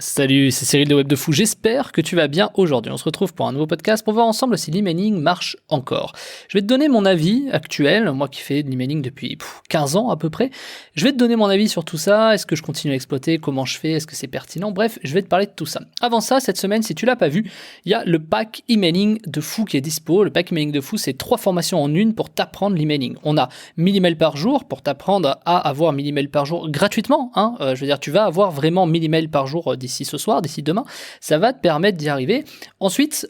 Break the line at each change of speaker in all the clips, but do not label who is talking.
Salut, c'est Cyril de Web de Fou, j'espère que tu vas bien aujourd'hui. On se retrouve pour un nouveau podcast pour voir ensemble si l'emailing marche encore. Je vais te donner mon avis actuel, moi qui fais de l'emailing depuis 15 ans à peu près. Je vais te donner mon avis sur tout ça, est-ce que je continue à exploiter, comment je fais, est-ce que c'est pertinent, bref, je vais te parler de tout ça. Avant ça, cette semaine, si tu l'as pas vu, il y a le pack emailing de fou qui est dispo. Le pack emailing de fou, c'est 3 formations en une pour t'apprendre l'emailing. On a 1000 emails par jour pour t'apprendre à avoir 1000 emails par jour gratuitement. Je veux dire, tu vas avoir vraiment 1000 emails par jour d'ici ce soir, d'ici demain, ça va te permettre d'y arriver. Ensuite,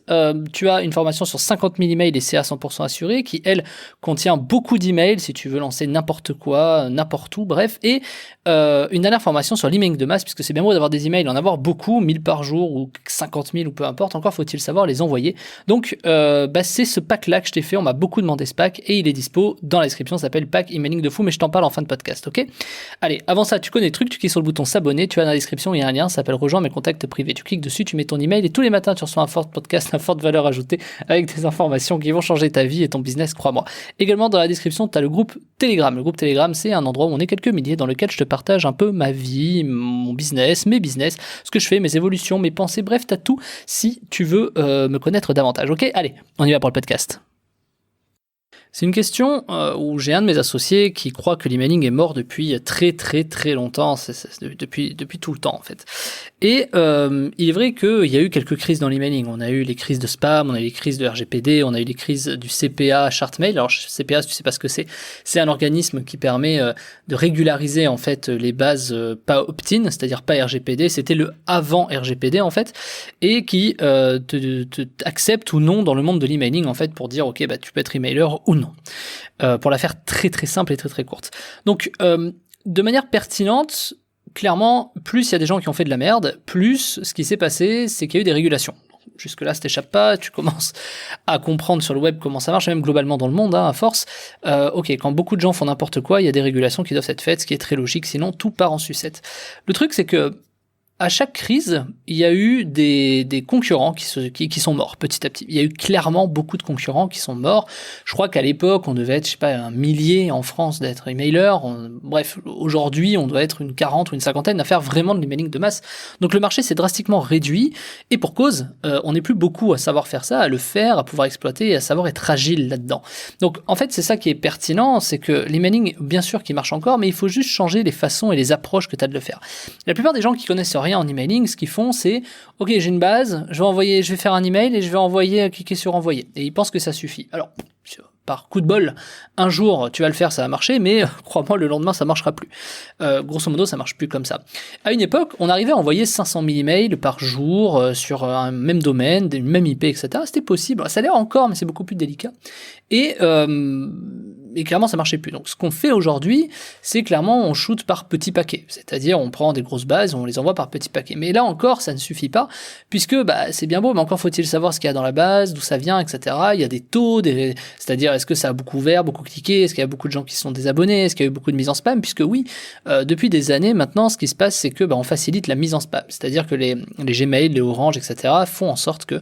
tu as une formation sur 50 000 emails et c'est à 100% assuré, qui elle contient beaucoup d'emails si tu veux lancer n'importe quoi, n'importe où, bref, et une dernière formation sur l'emailing de masse, puisque c'est bien beau d'avoir des emails, en avoir beaucoup, 1000 par jour ou 50 000 ou peu importe, encore faut-il savoir les envoyer. Donc, c'est ce pack-là que je t'ai fait, on m'a beaucoup demandé ce pack et il est dispo dans la description, ça s'appelle pack emailing de fou, mais je t'en parle en fin de podcast, ok? Allez, avant ça, tu connais le truc, tu cliques sur le bouton s'abonner, tu vas dans la description, il y a un lien, ça s'appelle rejoindre mes contacts privés. Tu cliques dessus, tu mets ton email et tous les matins tu reçois un fort podcast, à forte valeur ajoutée avec des informations qui vont changer ta vie et ton business, crois-moi. Également dans la description, tu as le groupe Telegram. Le groupe Telegram, c'est un endroit où on est quelques milliers dans lequel je te partage un peu ma vie, mon business, mes business, ce que je fais, mes évolutions, mes pensées, bref, tu as tout si tu veux me connaître davantage. Ok, allez, on y va pour le podcast. C'est une question où j'ai un de mes associés qui croit que l'emailing est mort depuis très très très longtemps, depuis tout le temps en fait. Et il est vrai qu'il y a eu quelques crises dans l'emailing. On a eu les crises de spam, on a eu les crises de RGPD, on a eu les crises du CPA, Chartmail. Alors CPA, si tu sais pas ce que c'est un organisme qui permet de régulariser en fait les bases pas opt-in, c'est-à-dire pas RGPD. C'était le avant RGPD en fait, et qui te accepte ou non dans le monde de l'emailing en fait pour dire ok tu peux être emailer ou non. Pour la faire très très simple et très très courte. Donc de manière pertinente, clairement, plus il y a des gens qui ont fait de la merde, plus ce qui s'est passé, c'est qu'il y a eu des régulations. Jusque-là, ça t'échappe pas, tu commences à comprendre sur le web comment ça marche, même globalement dans le monde, à force. Quand beaucoup de gens font n'importe quoi, il y a des régulations qui doivent être faites, ce qui est très logique, sinon tout part en sucette. Le truc, c'est que à chaque crise, il y a eu des concurrents qui sont morts petit à petit. Il y a eu clairement beaucoup de concurrents qui sont morts. Je crois qu'à l'époque, on devait être, un millier en France d'être emailer. Bref, aujourd'hui, on doit être une 40 ou une cinquantaine à faire vraiment de l'emailing de masse. Donc le marché s'est drastiquement réduit et pour cause, on n'est plus beaucoup à savoir faire ça, à le faire, à pouvoir exploiter et à savoir être agile là-dedans. Donc en fait, c'est ça qui est pertinent, c'est que l'emailing, bien sûr, qui marche encore, mais il faut juste changer les façons et les approches que tu as de le faire. La plupart des gens qui connaissent rien en emailing, ce qu'ils font, c'est ok, j'ai une base, je vais faire un email et je vais cliquer sur envoyer. Et ils pensent que ça suffit. Alors, par coup de bol, un jour tu vas le faire, ça va marcher, mais crois-moi, le lendemain ça marchera plus. Grosso modo, ça marche plus comme ça. À une époque, on arrivait à envoyer 500 000 emails par jour sur un même domaine, une même IP, etc. C'était possible. Ça l'est encore, mais c'est beaucoup plus délicat. Et clairement, ça marchait plus. Donc, ce qu'on fait aujourd'hui, c'est clairement, on shoot par petits paquets. C'est-à-dire, on prend des grosses bases, on les envoie par petits paquets. Mais là encore, ça ne suffit pas, puisque, c'est bien beau, mais encore faut-il savoir ce qu'il y a dans la base, d'où ça vient, etc. Il y a des taux, c'est-à-dire, est-ce que ça a beaucoup ouvert, beaucoup cliqué, est-ce qu'il y a beaucoup de gens qui se sont désabonnés, est-ce qu'il y a eu beaucoup de mise en spam, puisque oui, depuis des années, maintenant, ce qui se passe, c'est que, on facilite la mise en spam. C'est-à-dire que les Gmail, les Orange, etc. font en sorte que,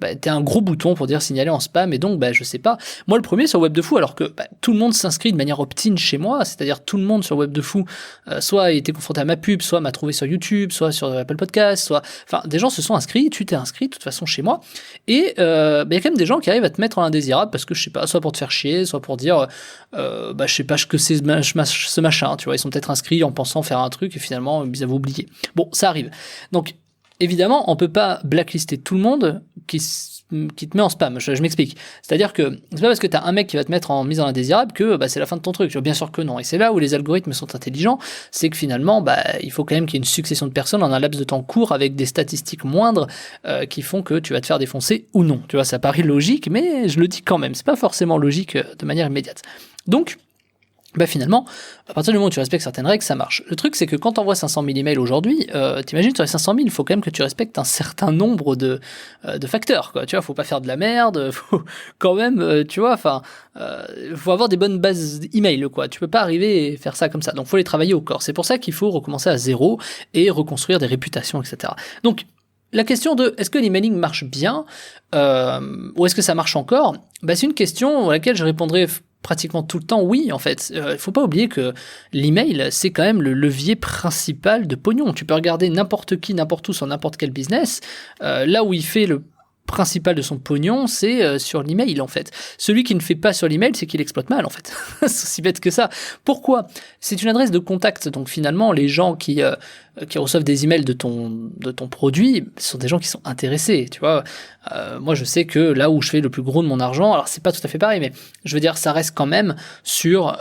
t'aies un gros bouton pour dire signaler en spam, et donc, je sais pas, moi, le premier sur Web de Fou, alors que tout le monde s'inscrit de manière opt-in chez moi, c'est-à-dire tout le monde sur Web de Fou, soit a été confronté à ma pub, soit m'a trouvé sur YouTube, soit sur Apple Podcast, des gens se sont inscrits, tu t'es inscrit de toute façon chez moi, et il y a quand même des gens qui arrivent à te mettre en indésirable parce que je sais pas, soit pour te faire chier, soit pour dire je sais pas ce que c'est ce machin, tu vois, ils sont peut-être inscrits en pensant faire un truc et finalement ils avaient oublié. Bon, ça arrive. Donc évidemment, on peut pas blacklister tout le monde qui te met en spam. Je m'explique. C'est-à-dire que c'est pas parce que t'as un mec qui va te mettre en mise en indésirable que c'est la fin de ton truc. Bien sûr que non. Et c'est là où les algorithmes sont intelligents, c'est que finalement, il faut quand même qu'il y ait une succession de personnes en un laps de temps court avec des statistiques moindres qui font que tu vas te faire défoncer ou non. Tu vois, ça paraît logique, mais je le dis quand même. C'est pas forcément logique de manière immédiate. Donc, finalement, à partir du moment où tu respectes certaines règles, ça marche. Le truc, c'est que quand tu envoies 500 000 emails aujourd'hui, t'imagines, sur les 500 000, il faut quand même que tu respectes un certain nombre de facteurs, quoi. Tu vois, faut pas faire de la merde, faut quand même, faut avoir des bonnes bases email, quoi. Tu peux pas arriver et faire ça comme ça. Donc, faut les travailler au corps. C'est pour ça qu'il faut recommencer à zéro et reconstruire des réputations, etc. Donc, la question de est-ce que l'emailing marche bien ou est-ce que ça marche encore, c'est une question à laquelle je répondrai pratiquement tout le temps, oui, en fait. Il faut pas oublier que l'email, c'est quand même le levier principal de pognon. Tu peux regarder n'importe qui, n'importe où, sur n'importe quel business. Là où il fait le principal de son pognon, c'est sur l'email, en fait. Celui qui ne fait pas sur l'email, c'est qu'il exploite mal, en fait. C'est aussi bête que ça. Pourquoi ? C'est une adresse de contact. Donc, finalement, les gens qui reçoivent des emails de ton produit sont des gens qui sont intéressés, tu vois. Moi, je sais que là où je fais le plus gros de mon argent, alors c'est pas tout à fait pareil, mais je veux dire, ça reste quand même sur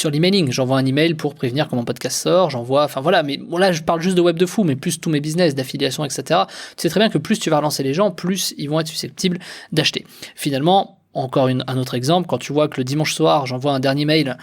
l'emailing. J'envoie un email pour prévenir quand mon podcast sort, enfin voilà, mais bon, là, je parle juste de web de fou, mais plus tous mes business, d'affiliation, etc. Tu sais très bien que plus tu vas relancer les gens, plus ils vont être susceptibles d'acheter. Finalement, encore un autre exemple, quand tu vois que le dimanche soir, j'envoie un dernier mail,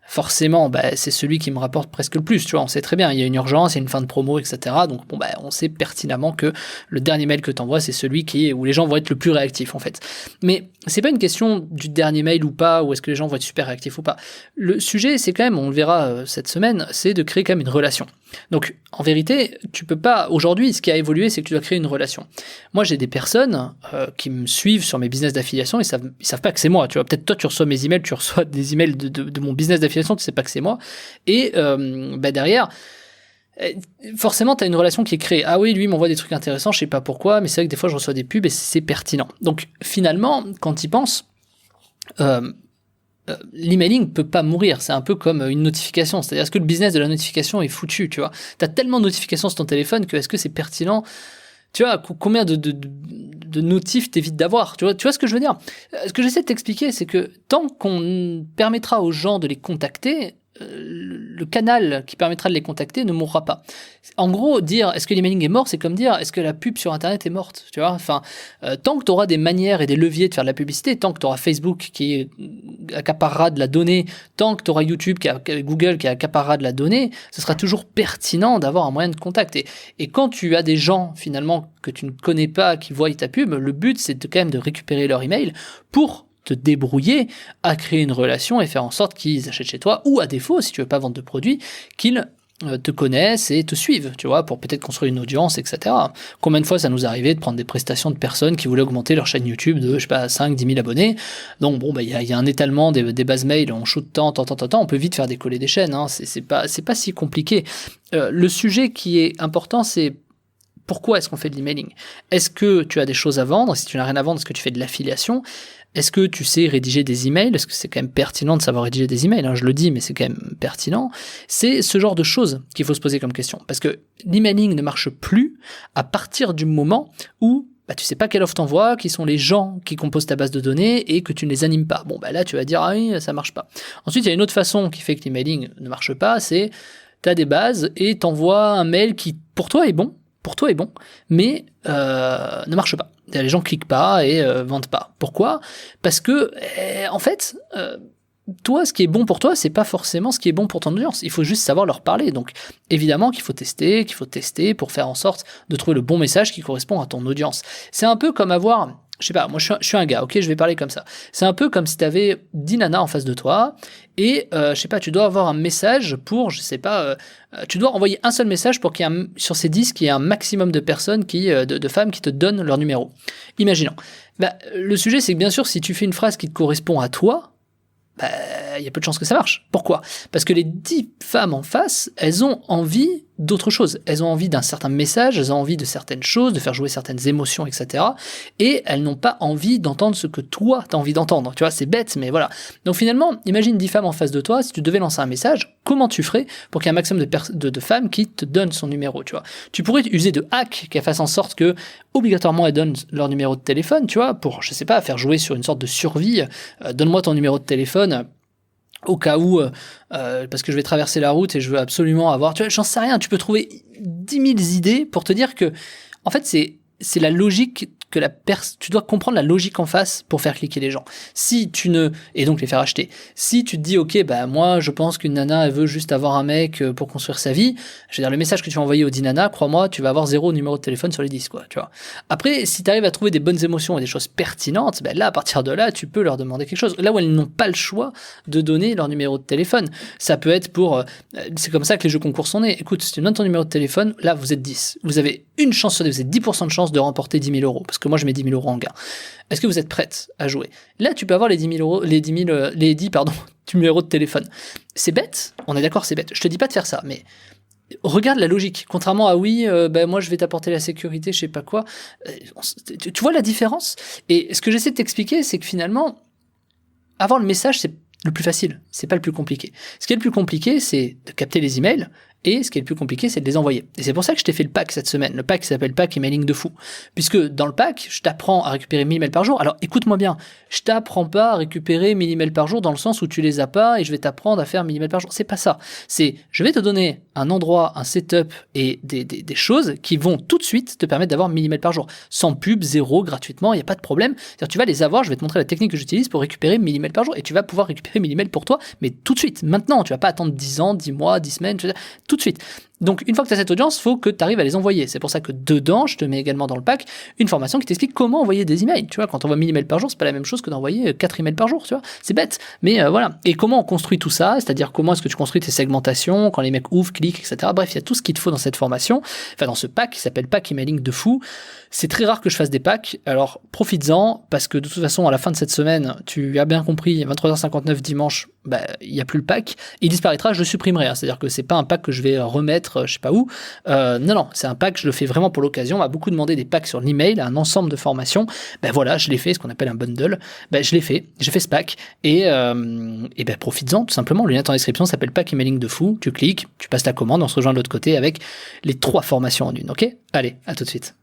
forcément, c'est celui qui me rapporte presque le plus, tu vois, on sait très bien, il y a une urgence, il y a une fin de promo, etc. Donc, on sait pertinemment que le dernier mail que tu envoies, c'est celui où les gens vont être le plus réactifs, en fait. Mais c'est pas une question du dernier mail ou pas, ou est-ce que les gens vont être super réactifs ou pas. Le sujet, c'est quand même, on le verra cette semaine, c'est de créer quand même une relation. Donc, en vérité, tu peux pas, aujourd'hui, ce qui a évolué, c'est que tu dois créer une relation. Moi, j'ai des personnes qui me suivent sur mes business d'affiliation, ils savent pas que c'est moi, tu vois. Peut-être toi, tu reçois mes emails, tu reçois des emails de mon business d'affiliation, tu sais pas que c'est moi. Et derrière, forcément, tu as une relation qui est créée. Ah oui, lui, il m'envoie des trucs intéressants, je sais pas pourquoi, mais c'est vrai que des fois, je reçois des pubs et c'est pertinent. Donc, finalement, quand tu y penses, l'emailing peut pas mourir, c'est un peu comme une notification, c'est-à-dire est-ce que le business de la notification est foutu, tu vois, t'as tellement de notifications sur ton téléphone que est-ce que c'est pertinent, tu vois, combien de notifs t'évites d'avoir, tu vois ce que je veux dire. Ce que j'essaie de t'expliquer, c'est que tant qu'on permettra aux gens de les contacter, le canal qui permettra de les contacter ne mourra pas. En gros, dire est-ce que l'emailing est mort, c'est comme dire est-ce que la pub sur internet est morte, tu vois. Enfin, tant que tu auras des manières et des leviers de faire de la publicité, tant que tu auras Facebook qui accaparera de la donnée, tant que tu auras YouTube Google qui accaparera de la donnée, ce sera toujours pertinent d'avoir un moyen de contact. Et quand tu as des gens finalement que tu ne connais pas qui voient ta pub, le but c'est quand même de récupérer leur email pour te débrouiller à créer une relation et faire en sorte qu'ils achètent chez toi, ou à défaut, si tu veux pas vendre de produits, qu'ils te connaissent et te suivent, tu vois, pour peut-être construire une audience, etc. Combien de fois ça nous arrivait de prendre des prestations de personnes qui voulaient augmenter leur chaîne YouTube de, 5, 10 000 abonnés. Donc bon, il y a un étalement des bases mail, on shoot tant, on peut vite faire décoller des chaînes, hein. C'est pas si compliqué. Le sujet qui est important, c'est pourquoi est-ce qu'on fait de l'emailing ? Est-ce que tu as des choses à vendre ? Si tu n'as rien à vendre, est-ce que tu fais de l'affiliation ? Est-ce que tu sais rédiger des emails ? Est-ce que c'est quand même pertinent de savoir rédiger des emails ? Je le dis, mais c'est quand même pertinent. C'est ce genre de choses qu'il faut se poser comme question. Parce que l'emailing ne marche plus à partir du moment où tu sais pas quelle offre t'envoies, qui sont les gens qui composent ta base de données et que tu ne les animes pas. Là, tu vas dire, ah oui, ça marche pas. Ensuite, il y a une autre façon qui fait que l'emailing ne marche pas, c'est t'as des bases et t'envoies un mail qui, pour toi, est bon, mais ne marche pas. Les gens cliquent pas et vendent pas. Pourquoi ? Parce que, en fait, toi, ce qui est bon pour toi, c'est pas forcément ce qui est bon pour ton audience. Il faut juste savoir leur parler. Donc, évidemment qu'il faut tester pour faire en sorte de trouver le bon message qui correspond à ton audience. C'est un peu comme avoir... Je sais pas, moi je suis un gars, ok, je vais parler comme ça. C'est un peu comme si tu avais 10 nanas en face de toi et je sais pas, tu dois avoir un message pour, je sais pas, tu dois envoyer un seul message pour qu'il y ait sur ces 10 qu'il y ait un maximum de personnes de femmes qui te donnent leur numéro. Imaginons. Le sujet c'est que bien sûr si tu fais une phrase qui te correspond à toi, il y a peu de chances que ça marche. Pourquoi ? Parce que les 10 femmes en face, elles ont envie d'autre chose. Elles ont envie d'un certain message, elles ont envie de certaines choses, de faire jouer certaines émotions, etc. Et elles n'ont pas envie d'entendre ce que toi, t'as envie d'entendre. Tu vois, c'est bête, mais voilà. Donc finalement, imagine 10 femmes en face de toi, si tu devais lancer un message, comment tu ferais pour qu'il y ait un maximum de femmes qui te donnent son numéro, tu vois ? Tu pourrais user de hacks qui fassent en sorte que, obligatoirement, elles donnent leur numéro de téléphone, tu vois, pour, je sais pas, faire jouer sur une sorte de survie. Donne-moi ton numéro de téléphone, au cas où, parce que je vais traverser la route et je veux absolument avoir... Tu vois, j'en sais rien, tu peux trouver 10 000 idées pour te dire que, en fait, c'est la logique que tu dois comprendre la logique en face pour faire cliquer les gens. Et donc les faire acheter. Si tu te dis, ok, moi, je pense qu'une nana, elle veut juste avoir un mec pour construire sa vie, je veux dire, le message que tu vas envoyer aux 10 nanas, crois-moi, tu vas avoir 0 numéro de téléphone sur les 10, quoi, tu vois. Après, si tu arrives à trouver des bonnes émotions et des choses pertinentes, là, à partir de là, tu peux leur demander quelque chose. Là où elles n'ont pas le choix de donner leur numéro de téléphone. Ça peut être c'est comme ça que les jeux concours sont nés. Écoute, si tu donnes ton numéro de téléphone, là, vous êtes 10. Vous avez une chance sur 10, vous avez 10% de chance de remporter 10 000 euros, parce que moi je mets 10 000 euros en gain. Est-ce que vous êtes prête à jouer? Là, tu peux avoir les 10 000 euros, les 10 numéros de téléphone. C'est bête, on est d'accord, c'est bête. Je te dis pas de faire ça, mais regarde la logique. Contrairement à moi je vais t'apporter la sécurité, je sais pas quoi. Tu vois la différence? Et ce que j'essaie de t'expliquer, c'est que finalement, avoir le message, c'est le plus facile, c'est pas le plus compliqué. Ce qui est le plus compliqué, c'est de capter les emails, et ce qui est le plus compliqué, c'est de les envoyer. Et c'est pour ça que je t'ai fait le pack cette semaine, le pack qui s'appelle Pack Emailing de fou. Puisque dans le pack, je t'apprends à récupérer 1000 emails par jour. Alors écoute-moi bien, je t'apprends pas à récupérer 1000 emails par jour dans le sens où tu les as pas et je vais t'apprendre à faire 1000 emails par jour. C'est pas ça. C'est, je vais te donner un endroit, un setup et des choses qui vont tout de suite te permettre d'avoir 1000 emails par jour. Sans pub, zéro, gratuitement, il n'y a pas de problème. C'est-à-dire, tu vas les avoir, je vais te montrer la technique que j'utilise pour récupérer 1000 emails par jour et tu vas pouvoir récupérer 1000 emails pour toi, mais tout de suite, maintenant. Tu vas pas attendre 10 ans, 10 mois, 10 semaines, tout de suite. Donc, une fois que tu as cette audience, il faut que tu arrives à les envoyer. C'est pour ça que dedans, je te mets également dans le pack une formation qui t'explique comment envoyer des emails. Tu vois, quand on envoie 1000 emails par jour, c'est pas la même chose que d'envoyer 4 emails par jour, tu vois. C'est bête. Mais voilà. Et comment on construit tout ça? C'est-à-dire, comment est-ce que tu construis tes segmentations, quand les mecs ouvrent, cliquent, etc. Bref, il y a tout ce qu'il te faut dans cette formation. Enfin, dans ce pack qui s'appelle Pack Emailing de fou. C'est très rare que je fasse des packs. Alors, profites-en, parce que de toute façon, à la fin de cette semaine, tu as bien compris, 23h59 dimanche, il n'y a plus le pack. Il disparaîtra, je le supprimerai. C'est-à-dire que c'est pas un pack que je vais remettre, je sais pas où. Non, c'est un pack, je le fais vraiment pour l'occasion. On m'a beaucoup demandé des packs sur l'email, un ensemble de formations. Voilà, je l'ai fait, ce qu'on appelle un bundle. Je l'ai fait, j'ai fait ce pack. Et profites-en, tout simplement. Le lien en description s'appelle Pack Emailing de fou. Tu cliques, tu passes ta commande, on se rejoint de l'autre côté avec les 3 formations en une. Ok? Allez, à tout de suite.